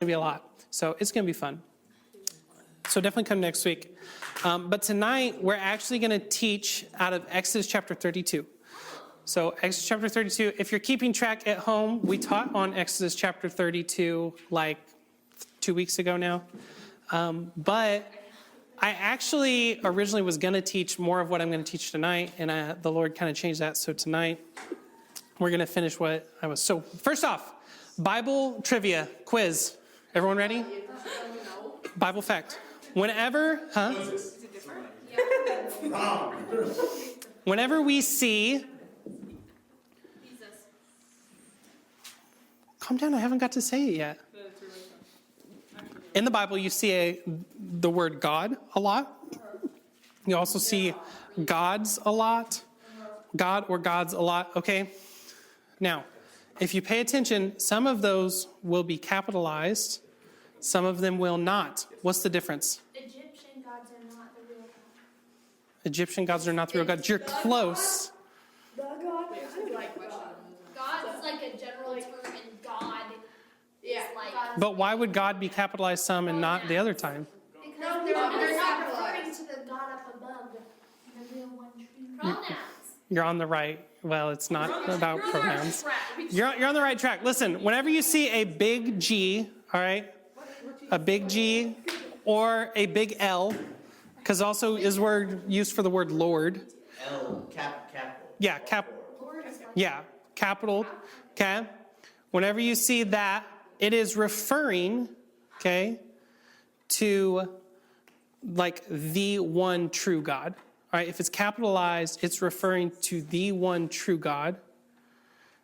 to be a lot. So it's going to be fun. So definitely come next week. But tonight, we're actually going to teach out of Exodus chapter 32. So Exodus chapter 32, if you're keeping track at home, we taught on Exodus chapter 32 like 2 weeks ago now. But I actually originally was going to teach more of what I'm going to teach tonight, and the Lord kind of changed that. So tonight, we're going to finish what I was. So first off, Bible trivia quiz. Everyone ready? Bible fact. Whenever we see... Calm down, I haven't got to say it yet. In the Bible, you see the word God a lot. You also see gods a lot. God or gods a lot, okay? Now, if you pay attention, some of those will be capitalized. Some of them will not. What's the difference? Egyptian gods are not the real God. Egyptian gods are not the real gods. You're close. God's like a general term, and God is like... But why would God be capitalized some and not the other time? Because they're not referring to the God up above, the real one true pronouns. You're on the right. Well, it's not about pronouns. You're on the right track. Listen, whenever you see a big G, all right, a big G or a big L, because also is word used for the word Lord. L, capital. Yeah, capital. Okay. Whenever you see that, it is referring, okay, to like the one true God. All right, if it's capitalized, it's referring to the one true God.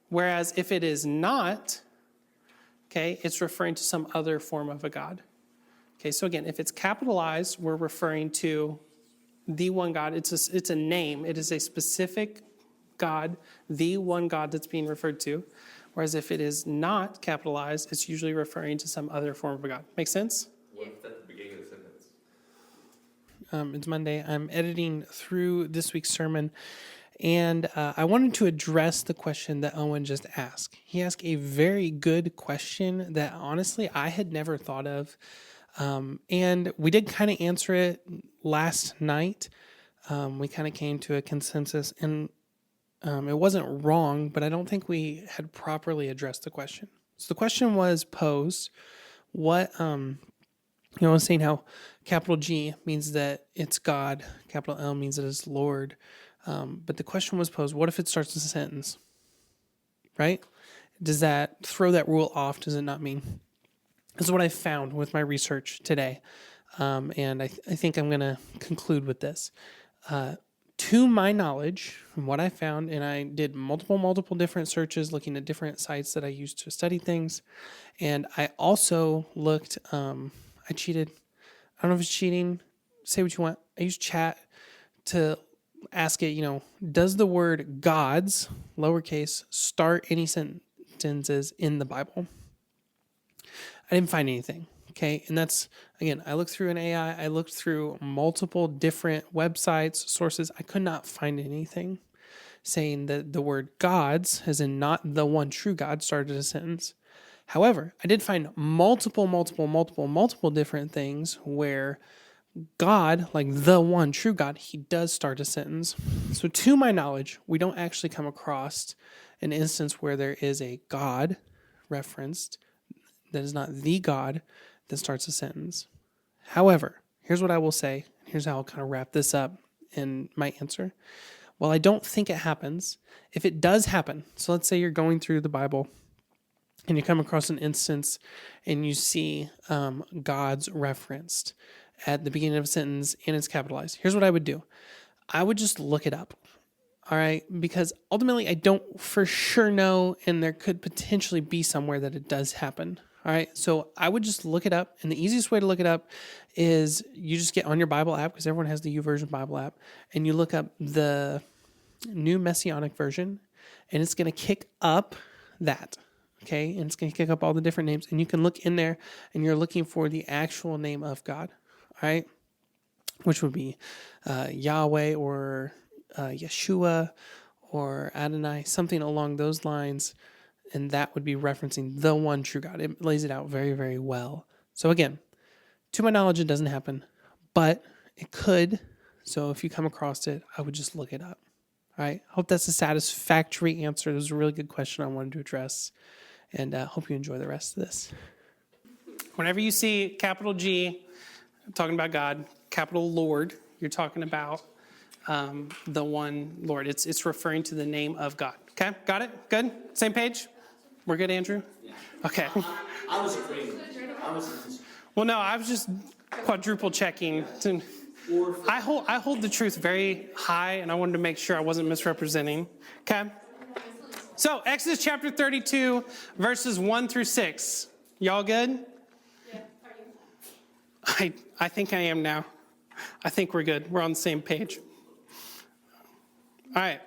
Whereas if it is not, okay, it's referring to some other form of a God. Okay, so again, if it's capitalized, we're referring to the one God. It's a name. It is a specific God, the one God that's being referred to. Whereas if it is not capitalized, it's usually referring to some other form of a God. Make sense? What if at the beginning of the sentence? It's Monday. I'm editing through this week's sermon, and I wanted to address the question that Owen just asked. He asked a very good question that honestly I had never thought of, and we did kind of answer it last night. We kind of came to a consensus, and it wasn't wrong, but I don't think we had properly addressed the question. So the question was posed, what... I was saying how capital G means that it's God, capital L means that it's Lord. But the question was posed, what if it starts a sentence? Right? Does that throw that rule off? Does it not mean? This is what I found with my research today. And I think I'm going to conclude with this. To my knowledge, from what I found, and I did multiple different searches looking at different sites that I used to study things. And I also looked... I cheated. I don't know if it's cheating. Say what you want. I used chat to ask it, does the word gods, lowercase, start any sentences in the Bible? I didn't find anything. Okay. And that's, again, I looked through an AI. I looked through multiple different websites, sources. I could not find anything saying that the word gods, as in not the one true God, started a sentence. However, I did find multiple different things where God, like the one true God, he does start a sentence. So to my knowledge, we don't actually come across an instance where there is a God referenced that is not the God that starts a sentence. However, here's what I will say. Here's how I'll kind of wrap this up in my answer. While I don't think it happens, if it does happen, so let's say you're going through the Bible and you come across an instance and you see God's referenced at the beginning of a sentence and it's capitalized. Here's what I would do. I would just look it up, all right? Because ultimately I don't for sure know, and there could potentially be somewhere that it does happen, all right? So I would just look it up, and the easiest way to look it up is you just get on your Bible app, because everyone has the YouVersion Bible app, and you look up the New Messianic Version, and it's going to kick up that. Okay, and it's going to kick up all the different names, and you can look in there, and you're looking for the actual name of God, all right, which would be Yahweh or Yeshua or Adonai, something along those lines. And that would be referencing the one true God. It lays it out very, very well. So again, to my knowledge, it doesn't happen, but it could. So if you come across it, I would just look it up. All right. Hope that's a satisfactory answer. It was a really good question I wanted to address. And hope you enjoy the rest of this. Whenever you see capital G, talking about God, capital Lord, you're talking about the one Lord. It's referring to the name of God. Okay, got it? Good? Same page? We're good, Andrew? Yeah. Okay. I was afraid. Well, no, I was just quadruple checking. I hold the truth very high, and I wanted to make sure I wasn't misrepresenting. Okay? So, Exodus chapter 32, verses 1 through 6. Y'all good? Yeah, are you? I think I am now. I think we're good. We're on the same page. All right.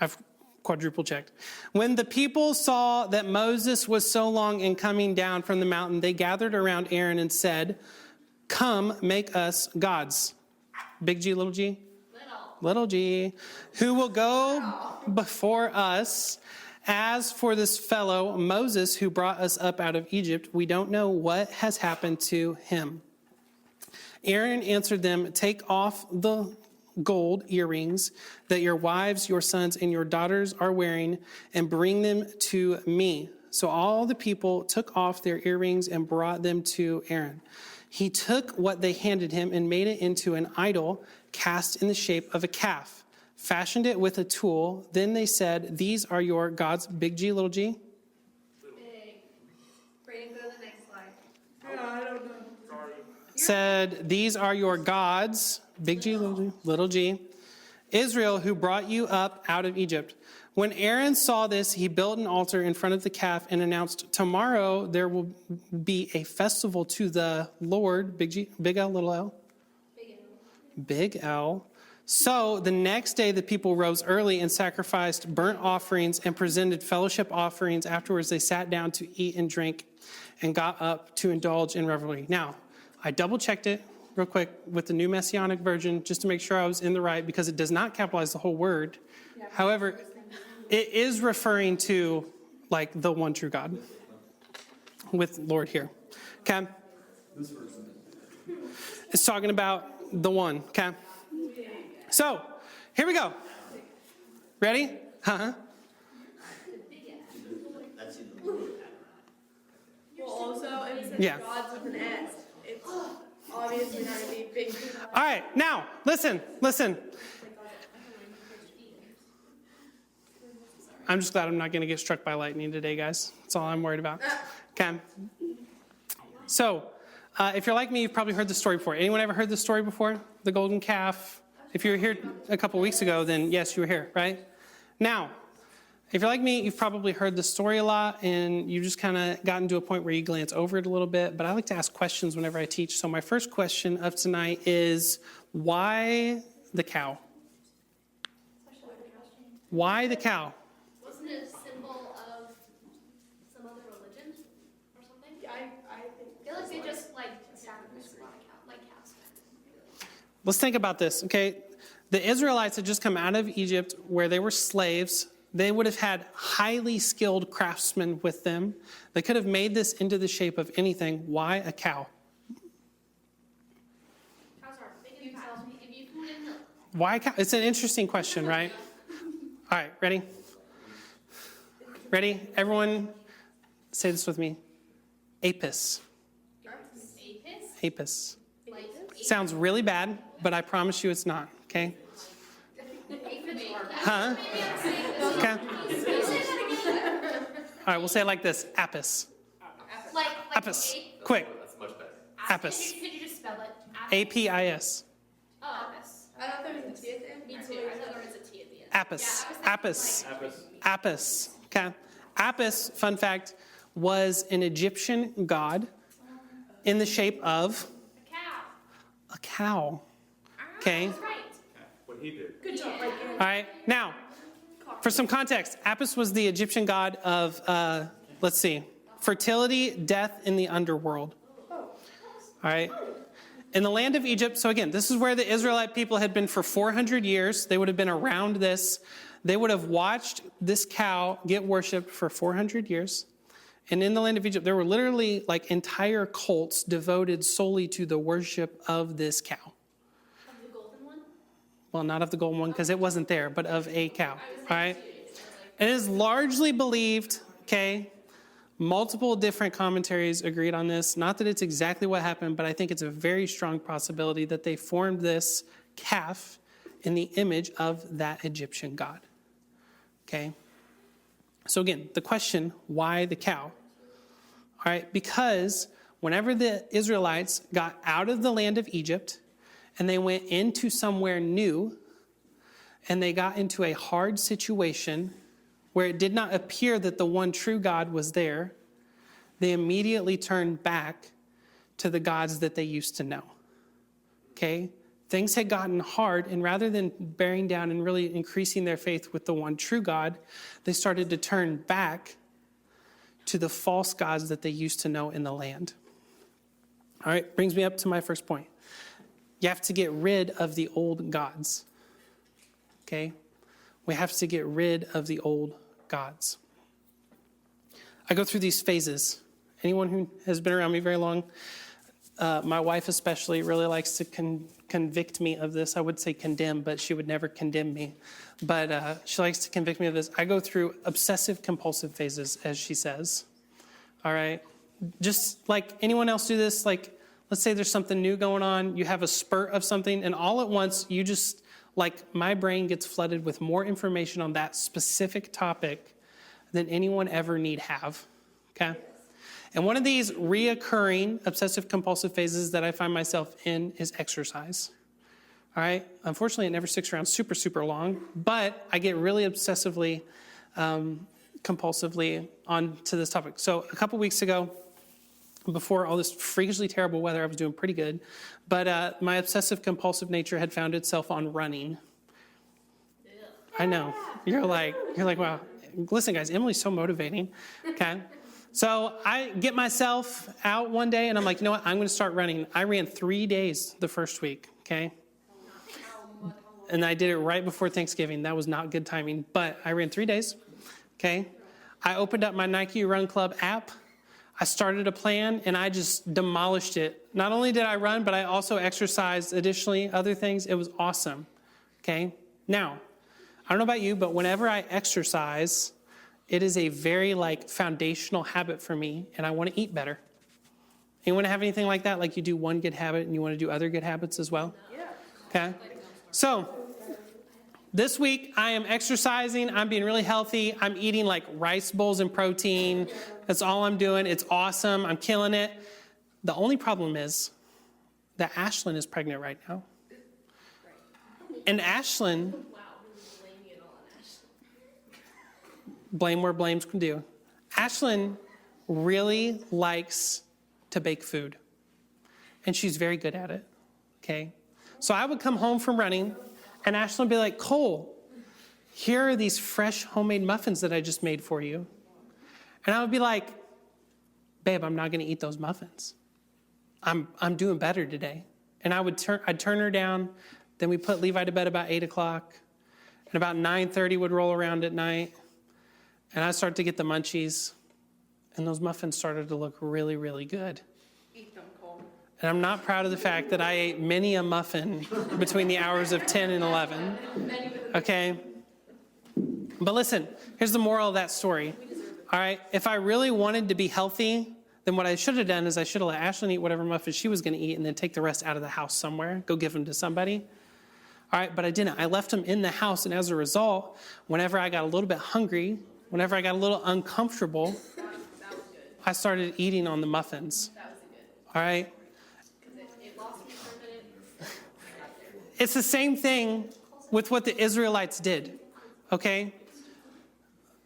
I've quadruple checked. When the people saw that Moses was so long in coming down from the mountain, they gathered around Aaron and said, "Come, make us gods." Big G, little g? Little g. Who will go before us? As for this fellow, Moses, who brought us up out of Egypt, we don't know what has happened to him. Aaron answered them, "Take off the gold earrings that your wives, your sons, and your daughters are wearing, and bring them to me." So all the people took off their earrings and brought them to Aaron. He took what they handed him and made it into an idol cast in the shape of a calf, fashioned it with a tool. Then they said, "These are your gods." Big G, little g? Big. Brayden, go to the next slide. Yeah, I don't know. Said, "These are your gods." Big G, little g. "Israel, who brought you up out of Egypt." When Aaron saw this, he built an altar in front of the calf and announced, "Tomorrow there will be a festival to the Lord." Big G, big L, little L? Big L. Big L. So the next day the people rose early and sacrificed burnt offerings and presented fellowship offerings. Afterwards they sat down to eat and drink and got up to indulge in revelry. Now, I double checked it real quick with the New Messianic Version just to make sure I was in the right, because it does not capitalize the whole word. Yeah. However, it is referring to like the one true God with Lord here. Okay? It's talking about the one. Okay? So, here we go. Ready? Uh-huh. Well, also, if it says Yeah. gods with an S, it's obviously not going to be big. All right, now, listen. I'm just glad I'm not going to get struck by lightning today, guys. That's all I'm worried about. Okay. So, if you're like me, you've probably heard the story before. Anyone ever heard the story before? The golden calf? If you were here a couple weeks ago, then yes, you were here, right? Now, if you're like me, you've probably heard the story a lot, and you just kind of gotten to a point where you glance over it a little bit. But I like to ask questions whenever I teach. So my first question of tonight is, why the cow? Why the cow? Wasn't it a symbol of some other religion or something? I think. I feel like they just sacrificed a lot of cows. Let's think about this, okay? The Israelites had just come out of Egypt where they were slaves. They would have had highly skilled craftsmen with them. They could have made this into the shape of anything. Why a cow? Cows are big and fat. They give you food and milk. Why a cow? It's an interesting question, right? All right, ready? Ready? Everyone say this with me. Apis. Apis? Apis. Like Sounds really bad, but I promise you it's not, okay? Huh? Okay. All right, we'll say it like this. Apis. Like Apis. Quick. That's much better. Apis. Could you just spell it? A-P-I-S. Oh, Apis. I thought there was a T at the end. Me too. I thought there was a T at the end. Apis. Yeah, I was Apis. thinking, Apis. Okay. Apis, fun fact, was an Egyptian god in the shape of a cow. a cow. Okay. That's right. What he did. Good job, right there. All right. Now, for some context, Apis was the Egyptian god of, let's see, fertility, death in the underworld. All right. In the land of Egypt, so again, this is where the Israelite people had been for 400 years. They would have been around this. They would have watched this cow get worshipped for 400 years. And in the land of Egypt, there were literally like entire cults devoted solely to the worship of this cow. Of the golden one? Well, not of the golden one because it wasn't there, but of a cow. All right? And it is largely believed, okay, multiple different commentaries agreed on this. Not that it's exactly what happened, but I think it's a very strong possibility that they formed this calf in the image of that Egyptian god. Okay? So again, the question, why the cow? All right, because whenever the Israelites got out of the land of Egypt and they went into somewhere new and they got into a hard situation where it did not appear that the one true God was there, they immediately turned back to the gods that they used to know. Okay? Things had gotten hard, and rather than bearing down and really increasing their faith with the one true God, they started to turn back to the false gods that they used to know in the land. All right, brings me up to my first point. You have to get rid of the old gods. Okay? We have to get rid of the old gods. I go through these phases. Anyone who has been around me very long, my wife especially really likes to convict me of this. I would say condemn, but she would never condemn me. But she likes to convict me of this. I go through obsessive compulsive phases, as she says. All right? Just like anyone else do this, like let's say there's something new going on. You have a spurt of something, and all at once you just, like my brain gets flooded with more information on that specific topic than anyone ever need have. Okay? And one of these reoccurring obsessive compulsive phases that I find myself in is exercise. All right? Unfortunately, it never sticks around super, super long, but I get really obsessively, compulsively onto this topic. So a couple weeks ago, before all this freakishly terrible weather, I was doing pretty good, but my obsessive compulsive nature had found itself on running. I know. You're like, wow. Listen, guys, Emily's so motivating. Okay? So I get myself out one day, and I'm like, you know what? I'm going to start running. I ran 3 days the first week, okay? And I did it right before Thanksgiving. That was not good timing, but I ran 3 days, okay? I opened up my Nike Run Club app. I started a plan, and I just demolished it. Not only did I run, but I also exercised additionally, other things. It was awesome, okay? Now, I don't know about you, but whenever I exercise, it is a very foundational habit for me, and I want to eat better. Anyone have anything like that? Like you do one good habit and you want to do other good habits as well? Yeah. Okay. So this week I am exercising. I'm being really healthy. I'm eating rice bowls and protein. That's all I'm doing. It's awesome. I'm killing it. The only problem is that Ashlyn is pregnant right now. And Ashlyn, blame where blame's due. Ashlyn really likes to bake food. And she's very good at it. Okay? So I would come home from running, and Ashlyn would be like, Cole, here are these fresh homemade muffins that I just made for you. And I would be like, babe, I'm not going to eat those muffins. I'm doing better today. And I'd turn her down. Then we put Levi to bed about 8 o'clock. And about 9:30 would roll around at night. And I started to get the munchies, and those muffins started to look really, really good. Eat them, Cole. And I'm not proud of the fact that I ate many a muffin between the hours of 10 and 11. Okay? But listen, here's the moral of that story. All right? If I really wanted to be healthy, then what I should have done is I should have let Ashlyn eat whatever muffins she was going to eat and then take the rest out of the house somewhere, go give them to somebody. All right? But I didn't. I left them in the house, and as a result, whenever I got a little bit hungry, whenever I got a little uncomfortable, I started eating on the muffins. All right? It's the same thing with what the Israelites did. Okay?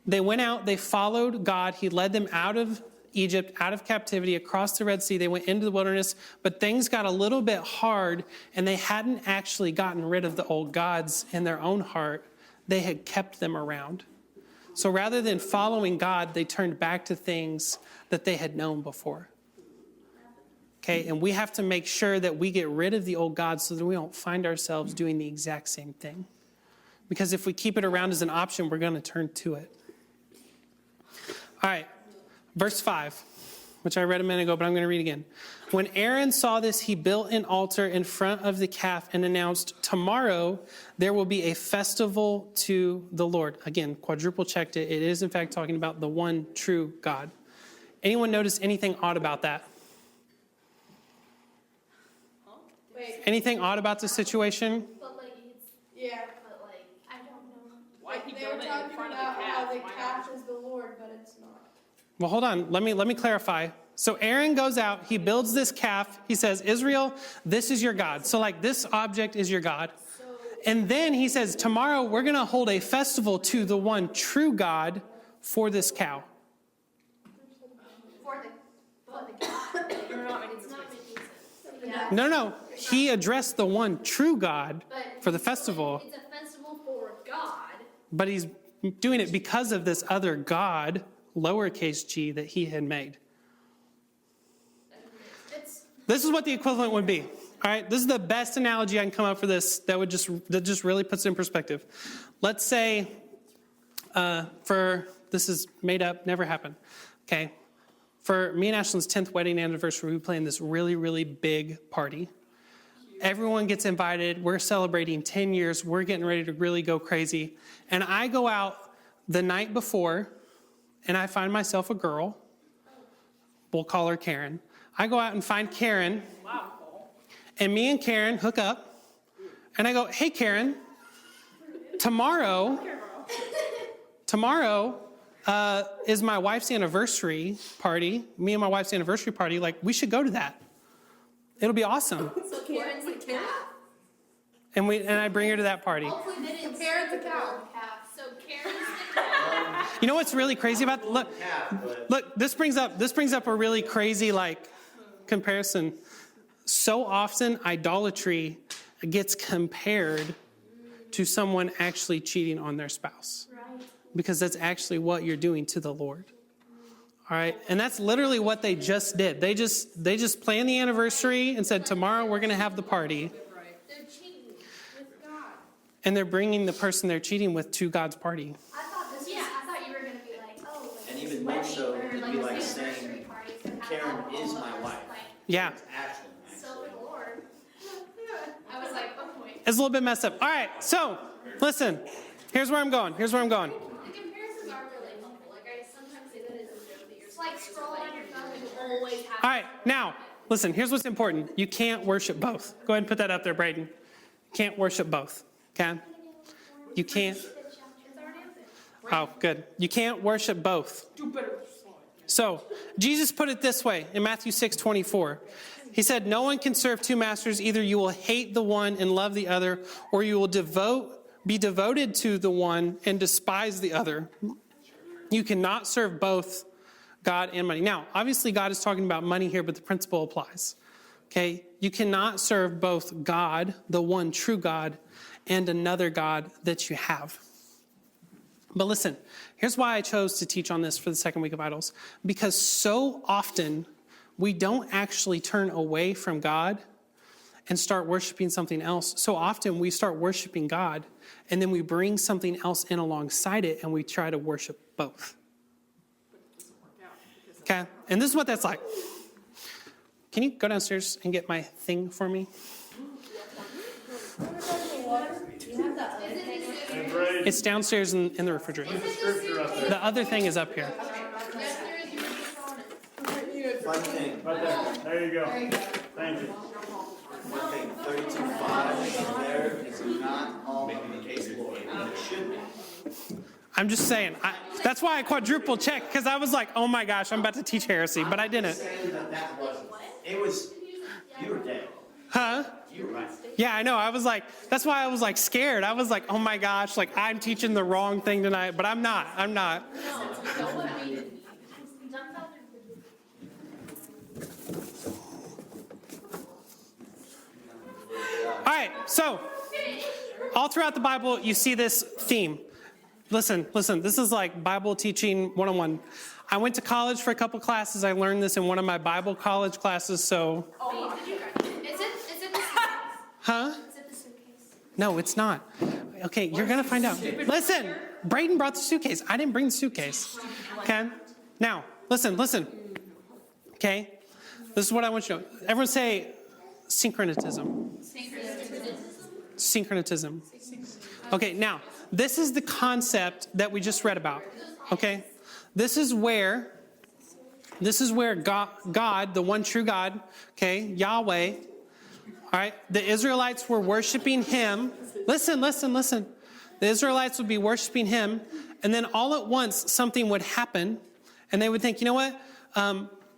They went out, they followed God. He led them out of Egypt, out of captivity, across the Red Sea. They went into the wilderness, but things got a little bit hard, and they hadn't actually gotten rid of the old gods in their own heart. They had kept them around. So rather than following God, they turned back to things that they had known before. Okay, and we have to make sure that we get rid of the old gods so that we don't find ourselves doing the exact same thing. Because if we keep it around as an option, we're going to turn to it. All right, verse 5, which I read a minute ago, but I'm going to read again. When Aaron saw this, he built an altar in front of the calf and announced, tomorrow there will be a festival to the Lord. Again, quadruple checked it. It is, in fact, talking about the one true God. Anyone notice anything odd about that? Wait, Anything odd about the situation? But like it's yeah. but like I don't know. Why he They were built it in talking front of about the how calf? the Why calf not? is the Lord, but it's not. Well, hold on. Let me clarify. So Aaron goes out. He builds this calf. He says, Israel, this is your God. So like this object is your God. And then he says, tomorrow we're going to hold a festival to the one true God for this cow. For the God. You're not making It's this not make making sense. Yeah. No. He addressed the one true God But for the festival, it's a festival for God. but he's doing it because of this other God, lowercase g, that he had made. It's This is what the equivalent would be. All right, this is the best analogy I can come up for this that just really puts it in perspective. Let's say, this is made up, never happened. Okay, for me and Ashlyn's 10th wedding anniversary, we plan this really, really big party. Everyone gets invited. We're celebrating 10 years. We're getting ready to really go crazy. And I go out the night before, and I find myself a girl. We'll call her Karen. I go out and find Karen. Wow. And me and Karen hook up, and I go, hey, Karen, tomorrow is my wife's anniversary party, me and my wife's anniversary party. Like, we should go to that. It'll be awesome. so Karen's the calf. And I bring her to that party. Hopefully they didn't Karen's say the cow. calf. So Karen's the calf. You know what's really crazy about look, this brings up a really crazy comparison. So often idolatry gets compared to someone actually cheating on their spouse. Right. Because that's actually what you're doing to the Lord. All right? And that's literally what they just did. They just planned the anniversary and said, tomorrow we're going to have the party. They're cheating with God. And they're bringing the person they're cheating with to God's party. I thought you were gonna be like, oh, like And even wedding more so, or, it'd like, be this like anniversary saying, party, so have Karen alcohol, is my but wife. like, Yeah. Ashlyn, so for the Lord. I was like, oh boy. It's a little bit messed up. All right, so listen. Here's where I'm going. The comparisons are really helpful. Like I sometimes say that as a joke that you're like scrolling on your phone and you always have. All right, now, listen, here's what's important. You can't worship both. Go ahead and put that up there, Braden. You can't worship both, okay? You can't. It's already up there. Oh, good. You can't worship both. Do better. So, Jesus put it this way in Matthew 6:24. He said, no one can serve two masters. Either you will hate the one and love the other, or you will be devoted to the one and despise the other. You cannot serve both God and money. Now, obviously, God is talking about money here, but the principle applies. Okay? You cannot serve both God, the one true God, and another God that you have. But listen, here's why I chose to teach on this for the second week of Idols. Because so often we don't actually turn away from God and start worshiping something else. So often we start worshiping God and then we bring something else in alongside it and we try to worship both. Okay? And this is what that's like. Can you go downstairs and get my thing for me? It's downstairs in the refrigerator. The other thing is up here. one thing, Right there. There you go. Thank you. one thing, 32.5 there is not always the case, Lord, and it should be. I'm just saying. That's why I quadruple checked, because I was like, oh my gosh, I'm about to teach heresy, but I didn't. Saying that wasn't. It was, you were dead. Huh? You were right. Yeah, I know. I was like, that's why I was like scared. I was like, oh my gosh, like I'm teaching the wrong thing tonight, but I'm not. All right, so all throughout the Bible, you see this theme. Listen, this is like Bible teaching 101. I went to college for a couple classes. I learned this in one of my Bible college classes, so. Is it the suitcase? Huh? Is it the suitcase? No, it's not. Okay, you're going to find out. Listen, Braden brought the suitcase. I didn't bring the suitcase. Okay? Now, listen. Okay? This is what I want you to know. Everyone say syncretism. Syncretism. Okay, now, this is the concept that we just read about. Okay? This is where God, the one true God, okay, Yahweh, all right, the Israelites were worshiping him. Listen. The Israelites would be worshiping him, and then all at once something would happen, and they would think, you know what?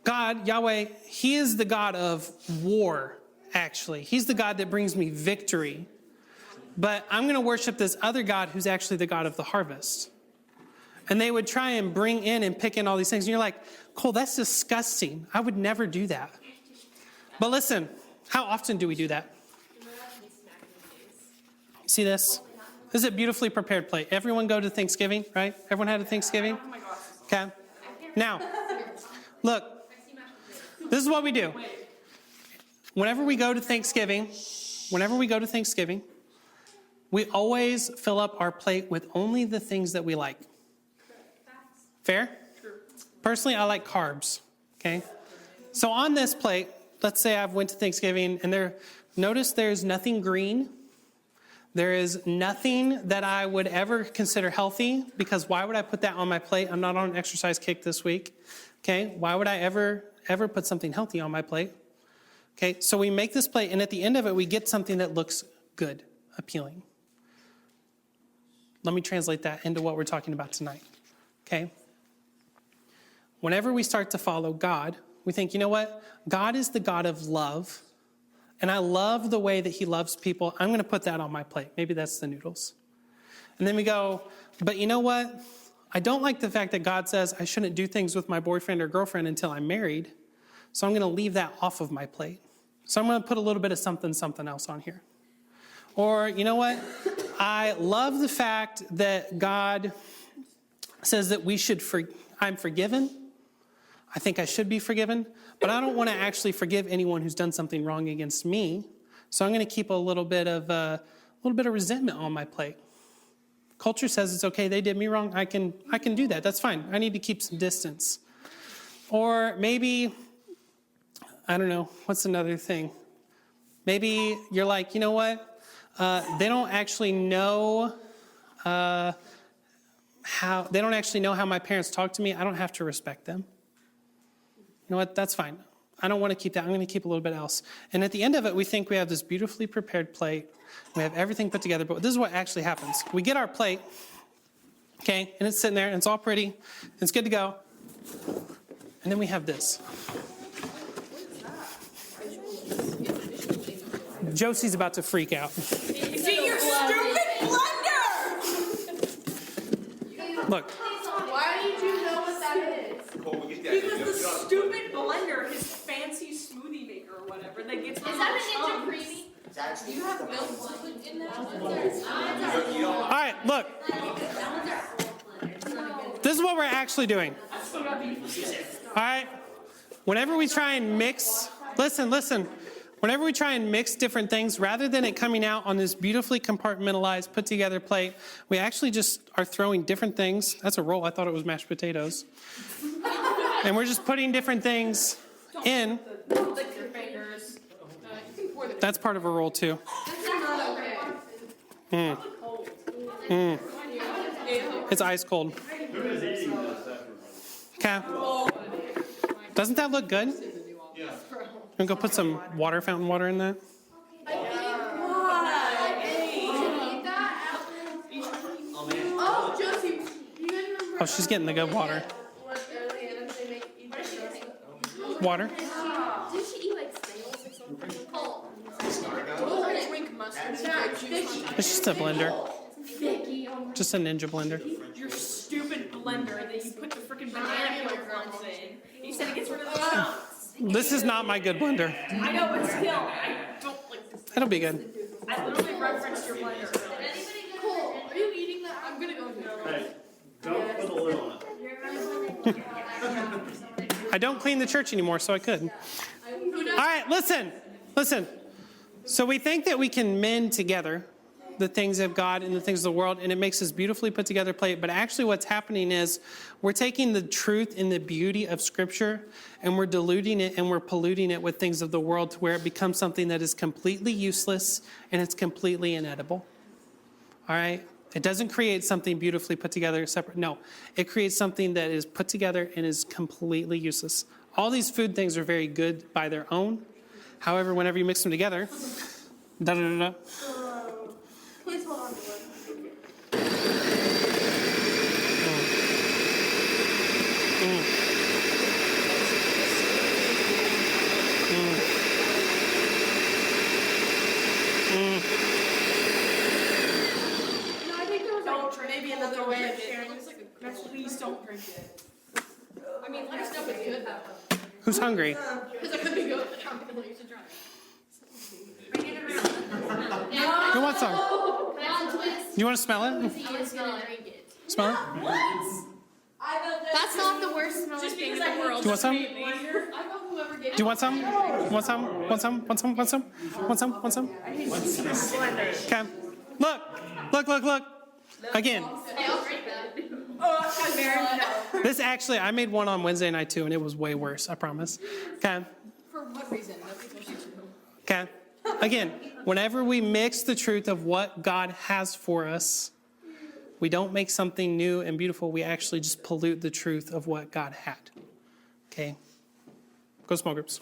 God, Yahweh, he is the God of war, actually. He's the God that brings me victory. But I'm going to worship this other God who's actually the God of the harvest. And they would try and bring in and pick in all these things. And you're like, Cole, that's disgusting. I would never do that. But listen, how often do we do that? See this? This is a beautifully prepared plate. Everyone go to Thanksgiving, right? Everyone had a Thanksgiving? Okay. Now, look, this is what we do. Whenever we go to Thanksgiving, we always fill up our plate with only the things that we like. Fair? Personally, I like carbs. Okay? So on this plate, let's say I've went to Thanksgiving and notice there's nothing green. There is nothing that I would ever consider healthy, because why would I put that on my plate? I'm not on an exercise kick this week. Okay? Why would I ever put something healthy on my plate? Okay? So we make this plate, and at the end of it, we get something that looks good, appealing. Let me translate that into what we're talking about tonight. Okay? Whenever we start to follow God, we think, you know what? God is the God of love, and I love the way that he loves people. I'm going to put that on my plate. Maybe that's the noodles. And then we go, but you know what? I don't like the fact that God says I shouldn't do things with my boyfriend or girlfriend until I'm married, so I'm going to leave that off of my plate. So I'm going to put a little bit of something else on here. Or, you know what? I love the fact that God says that I'm forgiven. I think I should be forgiven, but I don't want to actually forgive anyone who's done something wrong against me. So I'm going to keep a little bit of resentment on my plate. Culture says it's okay. They did me wrong. I can do that. That's fine. I need to keep some distance. Or maybe, I don't know. What's another thing? Maybe you're like, you know what? They don't actually know how my parents talk to me. I don't have to respect them. You know what? That's fine. I don't want to keep that. I'm going to keep a little bit else. And at the end of it, we think we have this beautifully prepared plate. We have everything put together. But this is what actually happens. We get our plate, okay, and it's sitting there, and it's all pretty, and it's good to go. And then we have this. Josie's about to freak out. Is it your stupid blender? Look. Why did you know what that is? Because the stupid blender, his fancy smoothie maker or whatever, that gets Is that an Ninja Creamy? Do you have milk fluid in that? All right, look. This is what we're actually doing. All right? Whenever we try and mix, listen. Whenever we try and mix different things, rather than it coming out on this beautifully compartmentalized, put together plate, we actually just are throwing different things. That's a roll. I thought it was mashed potatoes. And we're just putting different things in. Lick your fingers. That's part of a roll too. It's ice cold. Okay. Doesn't that look good? Yeah. I'm going to go put some fountain water in that. Oh, Josie, you didn't remember. Oh, she's getting the good water. Water? Did she eat like snails or something? Drink mustard. It's just a blender. Just a ninja blender. Your stupid blender that you put the freaking banana peel ones in. You said it gets rid of the chunks. This is not my good blender. I know, but still, I don't like this. It'll be good. I literally referenced your blender. Cole, are you eating that? I'm gonna go with Hey, don't put a lid on it. I don't clean the church anymore, so I could. All right, listen. So we think that we can mend together the things of God and the things of the world, and it makes this beautifully put together plate. But actually what's happening is we're taking the truth and the beauty of Scripture, and we're diluting it and we're polluting it with things of the world to where it becomes something that is completely useless and it's completely inedible. All right? It doesn't create something beautifully put together separate. No, it creates something that is put together and is completely useless. All these food things are very good by their own. However, whenever you mix them together, da-da-da-da. Please hold on to it. No, I think there was Don't drink. Maybe another way of sharing. sharing. Please don't drink it. I mean, like stuff is good though. Who's hungry? Because it could be good, but I'm really used to try. Bring it around. Who wants some? Now twist. You want to smell it? He is gonna drink it. Smell it? That's not the worst smelling Just thing in because the I world. Do you want some? I hope whoever gave Do you want some? Want some? Want some? Want some? Want some? Want some? Want some? Okay. Look. Again, Hey, I'll drink that. this actually, I made one on Wednesday night too, and it was way worse, I promise. Okay. For what reason? That's what you should know. Okay. Again, whenever we mix the truth of what God has for us, we don't make something new and beautiful. We actually just pollute the truth of what God had. Okay. Go small groups.